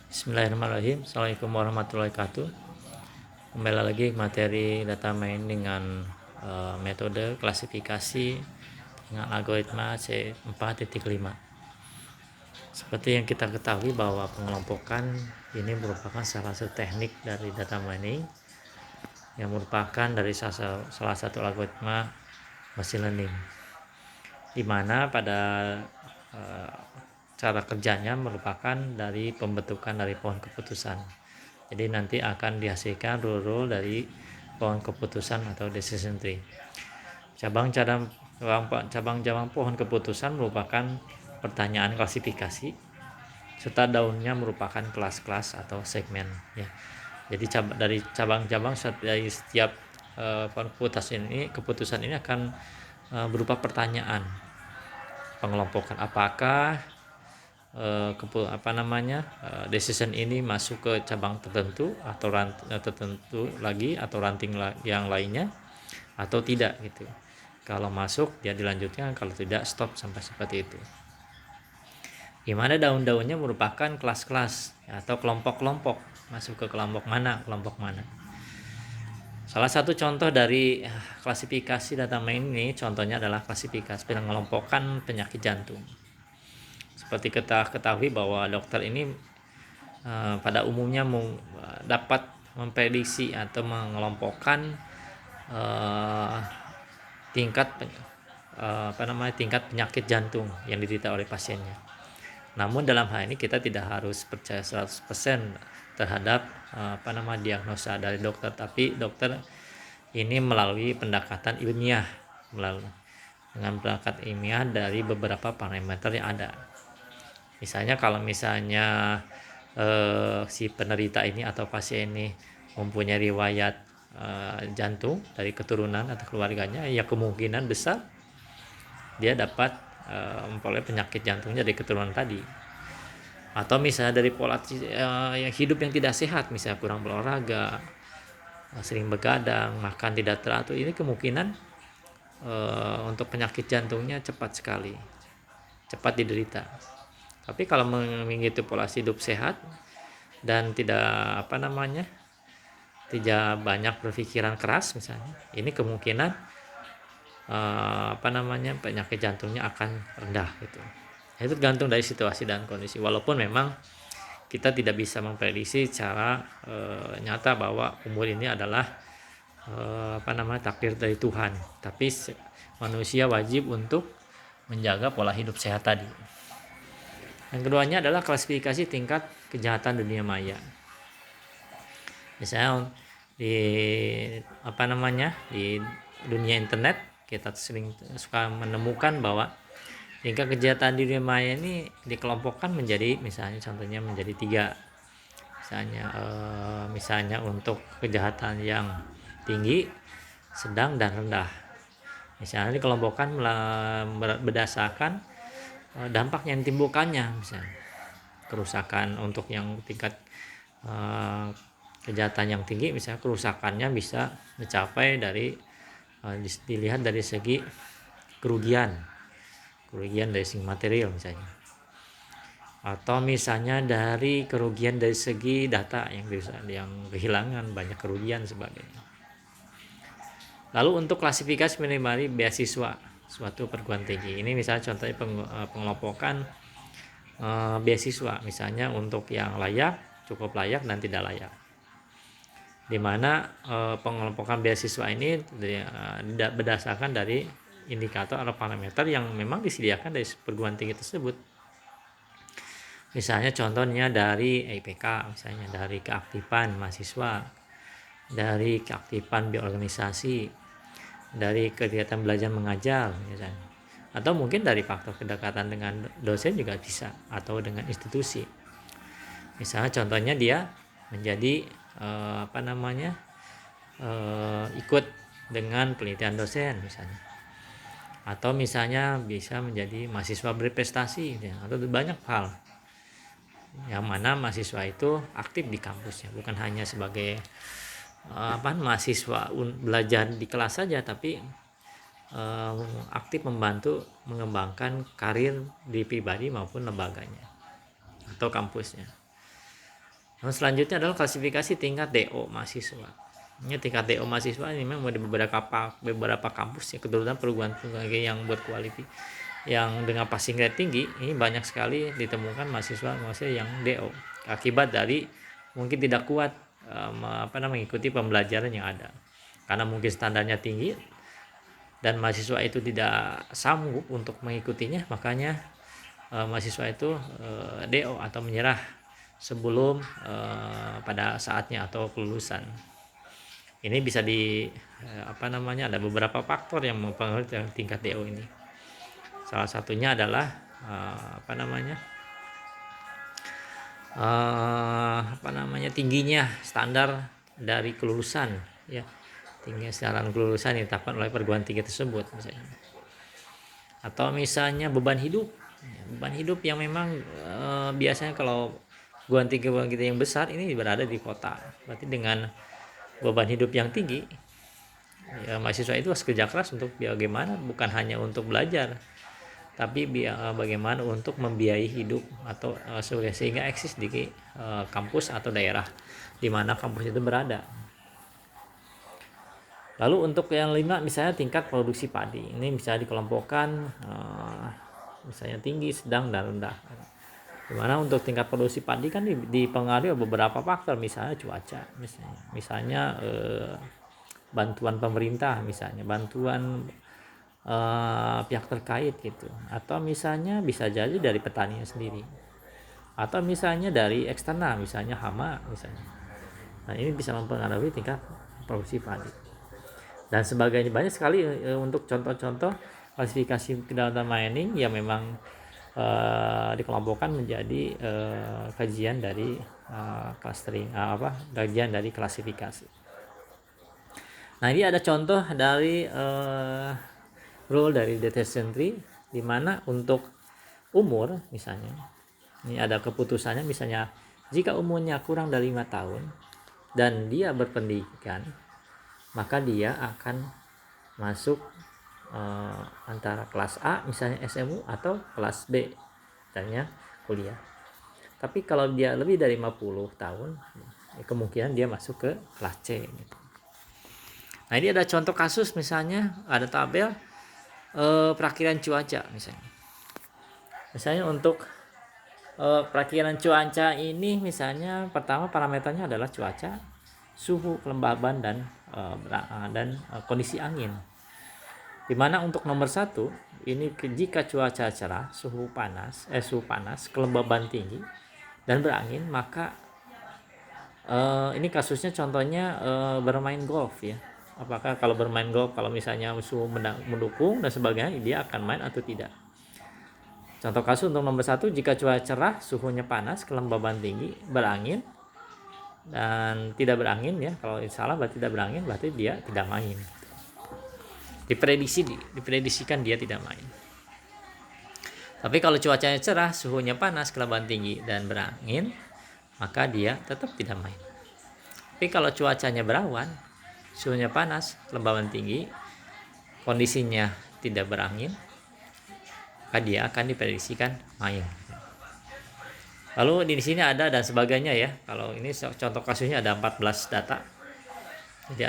Bismillahirrahmanirrahim. Assalamualaikum warahmatullahi wabarakatuh. Kembali lagi materi data mining dengan metode klasifikasi dengan algoritma C4.5. Seperti yang kita ketahui bahwa pengelompokan ini merupakan salah satu teknik dari data mining yang merupakan dari salah satu algoritma machine learning, di mana pada cara kerjanya merupakan dari pembentukan dari pohon keputusan. Jadi nanti akan dihasilkan rule dari pohon keputusan atau decision tree. Cabang-cabang pohon keputusan merupakan pertanyaan klasifikasi, serta daunnya merupakan kelas-kelas atau segmen. Ya. Jadi dari cabang-cabang dari setiap pohon keputusan ini akan berupa pertanyaan pengelompokan, apakah decision ini masuk ke cabang tertentu atau tertentu lagi atau ranting yang lainnya atau tidak gitu. Kalau masuk dia dilanjutkan, kalau tidak stop sampai seperti itu. Gimana daun-daunnya merupakan kelas-kelas atau kelompok-kelompok, masuk ke kelompok mana. Salah satu contoh dari klasifikasi data mining ini contohnya adalah klasifikasi pengelompokan penyakit jantung. Seperti kita ketahui bahwa dokter ini pada umumnya dapat memprediksi atau mengelompokkan tingkat penyakit jantung yang diderita oleh pasiennya. Namun dalam hal ini kita tidak harus percaya 100% terhadap diagnosa dari dokter, tapi dokter ini melalui pendekatan ilmiah, dengan pendekatan ilmiah dari beberapa parameter yang ada. Misalnya kalau si penderita ini atau pasien ini mempunyai riwayat jantung dari keturunan atau keluarganya, ya kemungkinan besar dia dapat memperoleh penyakit jantungnya dari keturunan tadi. Atau misalnya dari pola yang hidup yang tidak sehat, misalnya kurang berolahraga, sering begadang, makan tidak teratur, ini kemungkinan untuk penyakit jantungnya cepat diderita. Tapi kalau mengikuti pola hidup sehat dan tidak banyak berpikiran keras misalnya, ini kemungkinan penyakit jantungnya akan rendah gitu. Itu tergantung dari situasi dan kondisi. Walaupun memang kita tidak bisa memprediksi secara nyata bahwa umur ini adalah takdir dari Tuhan, tapi manusia wajib untuk menjaga pola hidup sehat tadi. Yang keduanya adalah klasifikasi tingkat kejahatan dunia maya. Misalnya di dunia internet kita sering suka menemukan bahwa tingkat kejahatan di dunia maya ini dikelompokkan menjadi, misalnya contohnya menjadi 3. Misalnya untuk kejahatan yang tinggi, sedang, dan rendah. Misalnya dikelompokkan berdasarkan dampak yang ditimbulkannya, misalnya kerusakan. Untuk yang tingkat kejahatan yang tinggi, misalnya kerusakannya bisa mencapai dilihat dari segi kerugian dari segi material misalnya, atau misalnya dari kerugian dari segi data yang kehilangan, banyak kerugian sebagainya. Lalu untuk klasifikasi menilai beasiswa suatu perguruan tinggi, ini misalnya contohnya pengelompokan beasiswa, misalnya untuk yang layak, cukup layak, dan tidak layak, di mana pengelompokan beasiswa ini berdasarkan dari indikator atau parameter yang memang disediakan dari perguruan tinggi tersebut. Misalnya contohnya dari IPK, misalnya dari keaktifan mahasiswa, dari keaktifan berorganisasi, dari kegiatan belajar mengajar misalnya, atau mungkin dari faktor kedekatan dengan dosen juga bisa, atau dengan institusi. Misalnya contohnya dia menjadi ikut dengan penelitian dosen misalnya, atau misalnya bisa menjadi mahasiswa berprestasi atau banyak hal yang mana mahasiswa itu aktif di kampusnya, bukan hanya sebagai mahasiswa belajar di kelas saja, tapi aktif membantu mengembangkan karir di pribadi maupun lembaganya atau kampusnya. Nah, selanjutnya adalah klasifikasi tingkat DO mahasiswa. Ini tingkat DO mahasiswa ini memang ada beberapa kampus ya, kebetulan perguruan tinggi yang berkualitas yang dengan passing rate tinggi ini banyak sekali ditemukan mahasiswa yang DO akibat dari mungkin tidak kuat mengikuti pembelajaran yang ada, karena mungkin standarnya tinggi dan mahasiswa itu tidak sanggup untuk mengikutinya, makanya mahasiswa itu DO atau menyerah sebelum pada saatnya atau kelulusan. Ini bisa ada beberapa faktor yang mempengaruhi tingkat DO ini. Salah satunya adalah tingginya standar dari kelulusan ya. Tinggi standar kelulusan yang ditetapkan oleh perguruan tinggi tersebut misalnya. Atau misalnya beban hidup yang memang biasanya kalau perguruan tinggi yang besar ini berada di kota, berarti dengan beban hidup yang tinggi ya, mahasiswa itu harus kerja keras untuk bagaimana bukan hanya untuk belajar, tapi bagaimana untuk membiayai hidup atau sehingga eksis di kampus atau daerah di mana kampus itu berada. Lalu untuk yang 5 misalnya tingkat produksi padi, ini bisa dikelompokkan misalnya tinggi, sedang, dan rendah. Dimana untuk tingkat produksi padi kan dipengaruhi beberapa faktor, misalnya cuaca, misalnya bantuan pemerintah, misalnya bantuan pihak terkait gitu, atau misalnya bisa jadi dari petani sendiri, atau misalnya dari eksternal, misalnya hama misalnya. Nah, ini bisa mempengaruhi tingkat produksi padi dan sebagainya. Banyak sekali untuk contoh-contoh klasifikasi kedalaman mining yang memang dikelompokkan menjadi kajian dari kajian dari klasifikasi. Nah, ini ada contoh dari rule dari detection tree, di mana untuk umur misalnya ini ada keputusannya, misalnya jika umurnya kurang dari 5 tahun dan dia berpendidikan, maka dia akan masuk antara kelas A misalnya SMU atau kelas B misalnya kuliah. Tapi kalau dia lebih dari 50 tahun kemungkinan dia masuk ke kelas C gitu. Nah, ini ada contoh kasus, misalnya ada tabel perakiraan cuaca misalnya untuk perakiraan cuaca ini, misalnya pertama parameternya adalah cuaca, suhu, kelembaban, dan kondisi angin. Dimana untuk nomor 1 ini jika cuaca cerah, suhu panas, kelembaban tinggi dan berangin, maka ini kasusnya contohnya bermain golf ya. Apakah kalau bermain golf, kalau misalnya suhu mendukung dan sebagainya, dia akan main atau tidak. Contoh kasus untuk nomor 1, jika cuaca cerah, suhunya panas, kelembaban tinggi, berangin dan tidak berangin ya. Kalau salah berarti tidak berangin, berarti dia tidak main. Diprediksikan dia tidak main. Tapi kalau cuacanya cerah, suhunya panas, kelembaban tinggi dan berangin, maka dia tetap tidak main. Tapi kalau cuacanya berawan, suhunya panas, kelembaban tinggi, kondisinya tidak berangin, maka dia akan diprediksikan main. Lalu di sini ada dan sebagainya ya. Kalau ini contoh kasusnya ada 14 data. Jadi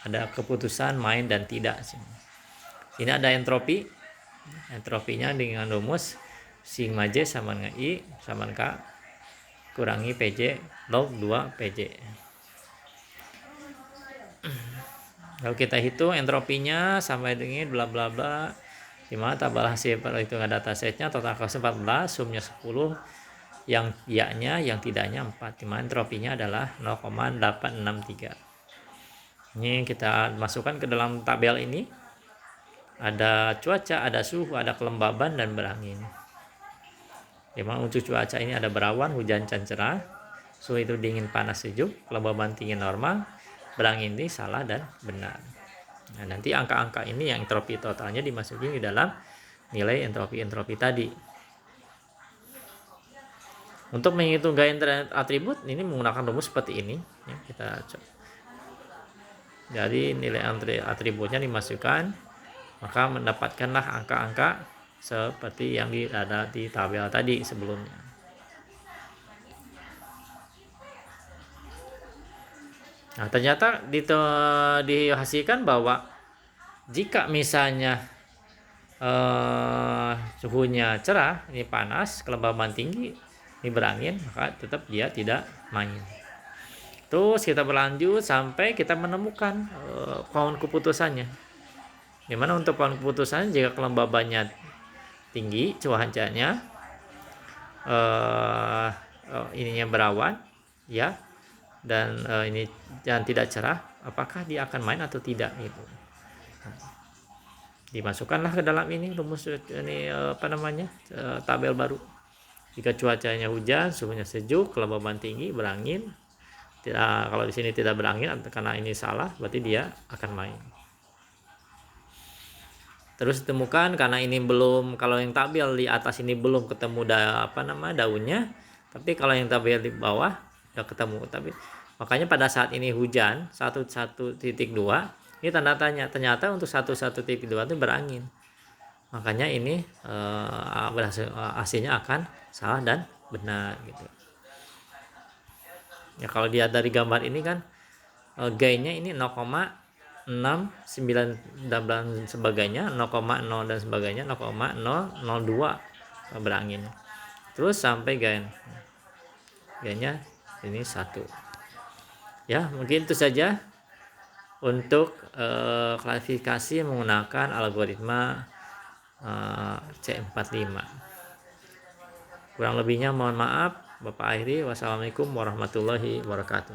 ada keputusan main dan tidak. Ini ada entropi. Entropinya dengan rumus sigma J sama dengan I sama dengan K kurangi PJ log 2 PJ. Lalu kita hitung entropinya sampai dengan bla bla bla. Di mana tabel hasil perhitungan datasetnya total cost 14, sumnya 10, yang iya-nya, yang tidaknya 4. Di mana entropinya adalah 0,863. Ini kita masukkan ke dalam tabel ini. Ada cuaca, ada suhu, ada kelembaban, dan berangin. Dimana untuk cuaca ini ada berawan, hujan, dan cerah. Suhu itu dingin, panas, sejuk. Kelembaban tinggi normal. Berangin ini salah dan benar. Nah, nanti angka-angka ini yang entropi totalnya dimasukin di dalam nilai entropi tadi. Untuk menghitung gaya atribut ini menggunakan rumus seperti ini. Ya, kita coba. Jadi nilai atributnya dimasukkan, maka mendapatkanlah angka-angka seperti yang ada di tabel tadi sebelumnya. Nah, ternyata dihasilkan bahwa jika misalnya suhunya cerah, ini panas, kelembaban tinggi, ini berangin, maka tetap dia tidak main. Terus kita berlanjut sampai kita menemukan pohon keputusannya. Dimana untuk pohon keputusan jika kelembabannya tinggi, cuacanya ininya berawan, ya, dan ini jangan tidak cerah, apakah dia akan main atau tidak gitu. Dimasukkanlah ke dalam ini rumus ini tabel baru. Jika cuacanya hujan, suhunya sejuk, kelembaban tinggi, berangin. Kalau di sini tidak berangin karena ini salah, berarti dia akan main. Terus ditemukan karena ini belum, kalau yang tabel di atas ini belum ketemu daunnya, tapi kalau yang tabel di bawah udah ketemu. Tapi makanya pada saat ini hujan 1.1.2 ini tanda tanya, ternyata untuk 1.1.2 itu berangin. Makanya ini hasilnya akan salah dan benar gitu. Ya kalau dia dari gambar ini kan gainnya ini 0,6, 9 dan sebagainya, 0,0 dan sebagainya, 0,002 berangin. Terus sampai gainnya ini 1. Ya, mungkin itu saja untuk klasifikasi menggunakan algoritma C45. Kurang lebihnya mohon maaf. Bapak akhiri, wassalamualaikum warahmatullahi wabarakatuh.